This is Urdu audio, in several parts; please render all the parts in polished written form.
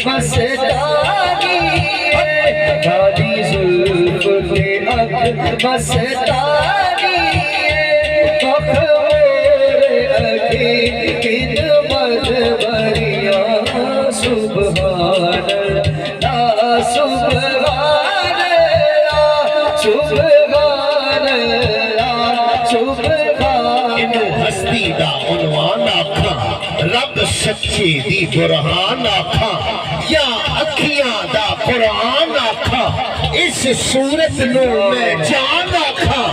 مستانی کالی زلف پہ اک مستانی مخمور عقیقت مدبریاں سبحان اللہ سبحان اللہ سبحان اللہ سبحان انو ہستی دا عنوان آکھاں رب سچے دی برہان آکھاں یا اکھیاں دا قرآن آکھاں اس صورت نو میں جان آکھاں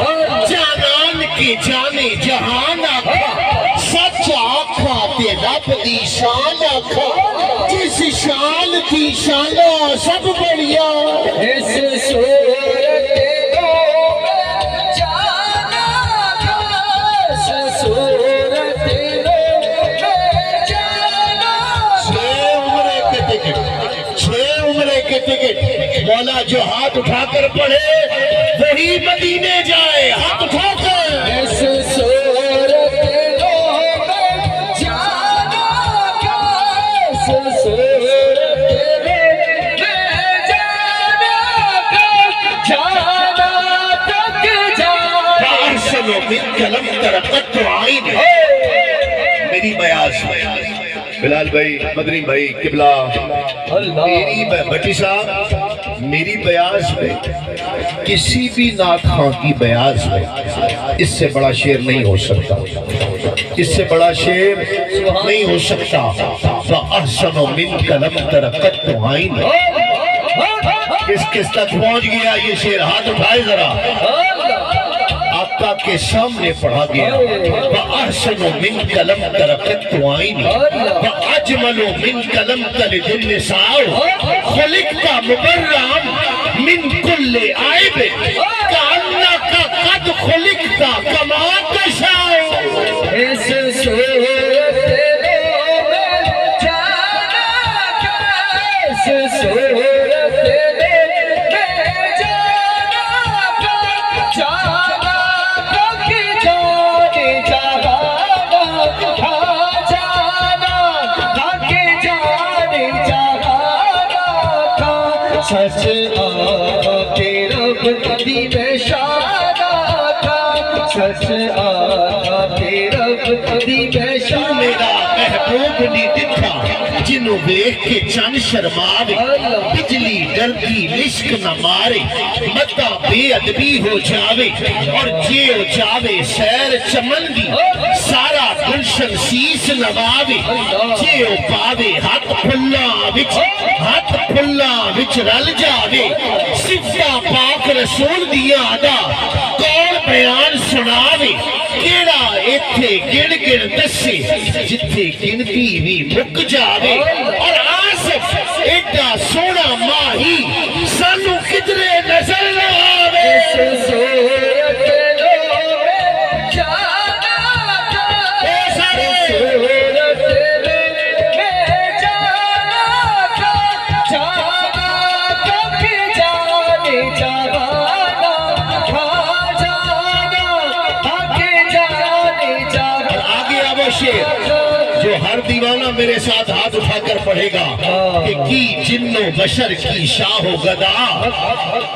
جانان کی جانے جہان آکھاں سچ آکھاں تے رب دی شان آکھاں جس شان دی شانہ سب بڑھیا اس صورت کو جانا اس صورت کو جانا چھ عمرے کے ٹکٹ مولا جو ہاتھ اٹھا کر پڑھے وہی مدینے جائے ہاتھ اٹھا کر اس صورت کو جانا اس صورت کو جانا تک جانا فارسل من کلم ترقت عین میری بیاس بلال بھائی مدنی بھائی قبلہ میری بٹی صاحب میری بیاس میں کسی بھی نعت خواں کی بیاس میں اس سے بڑا شعر نہیں ہو سکتا اس سے بڑا شعر نہیں ہو سکتا فَأَحْسَنُ مِنْكَ لَمْ تَرَقَتْ عَيْنِ کس تک پہنچ گیا یہ شعر ہاتھ اٹھائے ذرا آقا کے سامنے پڑھا گیا وَأَحْسَنُ مِنْكَ لَمْ تَرَقَتْ عَيْنِ وَأَجْمَلُ مِنْكَ لَمْ تَلِدِ النِّسَاءُ خُلِقْتَ مُبَرَّأً مِنْ كُلِّ عَيْبٍ كَأَنَّكَ قَدْ خُلِقْتَ كَمَا تَشَاءُ اس صورت میں جانا اس صورت میں جانا جانا تک جانے جانا جانا تک جانے جانا سچ آتے رب دی بشارہ کا سچ آتے رب دی بشارہ میرا محبوب نہیں دکھا جنہوں بیخ کے چند شرماوے بجلی ڈرتی لشک نہ مارے مدہ بے ادبی ہو جاوے اور جیو جاوے سیر چمن دی سارا گلشن سیس نواوے جیو پاوے ہاتھ پھلا وچ رل جاوے صفہ پاک رسول دیا آدھا کون بیان سناوے کیڑا ایتھے گن گن دسے جتھے گنتی بھی مک جاوے اور آصف ایڈا سونا ماہی سانو کدرے نظر نہ آوے اس صورت میں جانا اس صورت میں جانا جانا تک جانے جانا جانا تک جانے جانا آگے اب شیر جو ہر دیوانہ میرے ساتھ ہاتھ اٹھا کر پڑھے گا کہ کی جن و بشر کی شاہ و گدا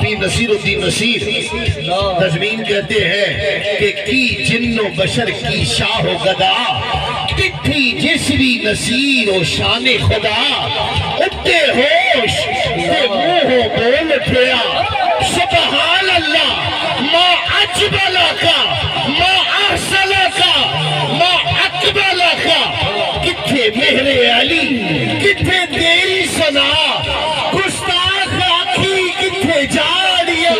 پی نصیر الدین نصیر تجمین کہتے ہیں کہ کی جن و بشر کی شاہ و گدا تھی جسوی نصیر و شان خدا اٹھتے ہوش تے منہ بول پھیا سبحان اللہ ما اجبلا کا ما احسلا کا ما اقبلا کا کتھے مہر علی کتھے تیری سنا گستاخ آکھی کتھے جاڑیا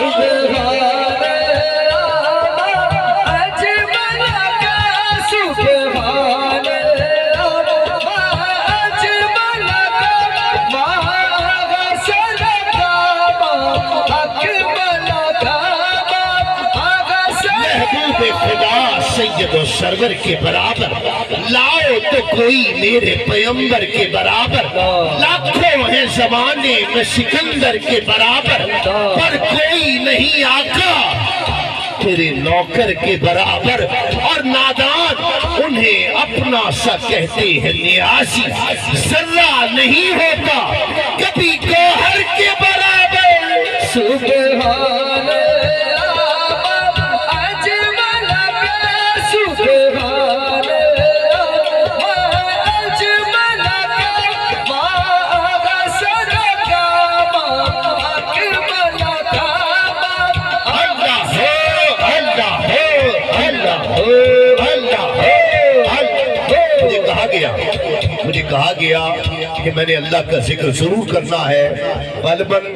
خدا سید و سرور کے برابر لاؤ تو کوئی میرے پیمبر کے برابر لاکھوں ہیں زمانے میں سکندر کے برابر پر کوئی نہیں آقا تیرے نوکر کے برابر اور نادان انہیں اپنا سا کہتے ہیں نیازی ذرہ نہیں ہوتا کبھی گوہر کے برابر سبحان اللہ اجمل کا سبحان اللہ اجمل کا ما احسن کا ما اکمل کا اللہ ہو اللہ ہو اللہ ہو اللہ ہو مجھے کہا گیا کہ میں نے اللہ کا ذکر ضرور کرنا ہے غالباً